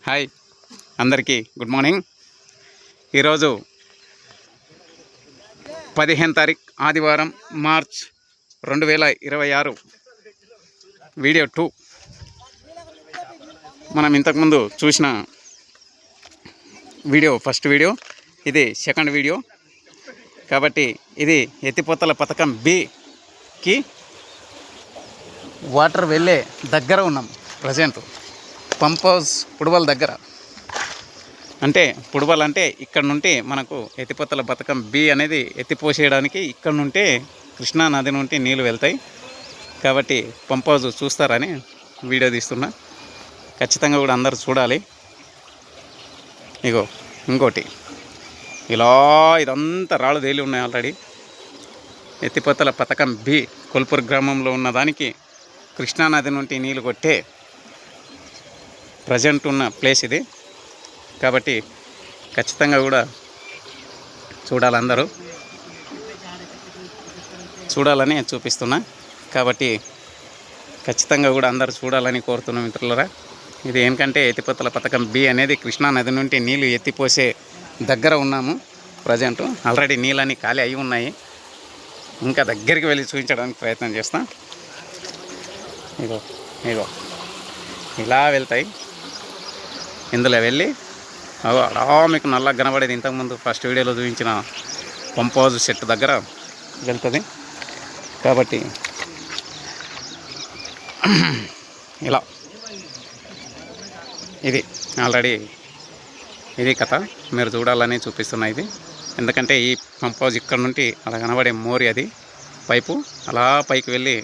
Hi అందరికీ good morning. ఈరోజు 15 తారీఖు ఆదివారం మార్చ్ 2026 వీడియో 2. మనం ఇంతకుముందు చూసిన వీడియో ఫస్ట్ వీడియో, ఇది సెకండ్ వీడియో. కాబట్టి ఇది ఎత్తిపోతల పథకం బికి వాటర్ వెళ్ళే దగ్గర ఉన్నాం. ప్రజెంట్ పంప్ హౌస్ పుడవల దగ్గర, అంటే పుడవల్ అంటే ఇక్కడ నుండి మనకు ఎత్తిపోతల పథకం బి అనేది ఎత్తిపోసేయడానికి ఇక్కడ నుండి కృష్ణా నది నుండి నీళ్ళు వెళ్తాయి. కాబట్టి పంప్ హౌస్ చూస్తారని వీడియో తీస్తున్నా. ఖచ్చితంగా కూడా అందరూ చూడాలి. ఇగో ఇంకోటి, ఇలా ఇదంతా రాళ్ళు తేలి ఉన్నాయి ఆల్రెడీ. ఎత్తిపోతల పథకం బి కొల్పూర్ గ్రామంలో ఉన్నదానికి కృష్ణానది నుండి నీళ్ళు కొట్టే ప్రజెంట్ ఉన్న ప్లేస్ ఇది. కాబట్టి ఖచ్చితంగా కూడా చూడాలి, అందరూ చూడాలని చూపిస్తున్నా. కాబట్టి ఖచ్చితంగా కూడా అందరూ చూడాలని కోరుతున్నా మిత్రులరా. ఇది ఏంటంటే ఎత్తిపోతల పథకం బి అనేది కృష్ణా నది నుండి నీళ్ళు ఎత్తిపోసే దగ్గర ఉన్నాము. ప్రజెంట్ ఆల్రెడీ నీళ్ళన్నీ ఖాళీ అయి ఉన్నాయి. ఇంకా దగ్గరికి వెళ్ళి చూపించడానికి ప్రయత్నం చేస్తాం. ఇగో ఇగో ఇలా వెళ్తాయి. ఇందులో వెళ్ళి అలా మీకు నల్ల కనబడేది ఇంతకుముందు ఫస్ట్ వీడియోలో చూపించిన పంప్ హౌస్ సెట్ దగ్గర వెళ్తుంది. కాబట్టి ఇలా ఇది ఆల్రెడీ ఇది కథ మీరు చూడాలని చూపిస్తున్నా. ఇది ఎందుకంటే ఈ పంప్ హౌస్ ఇక్కడ నుండి అలా కనబడే మోరి, అది పైపు అలా పైకి వెళ్ళి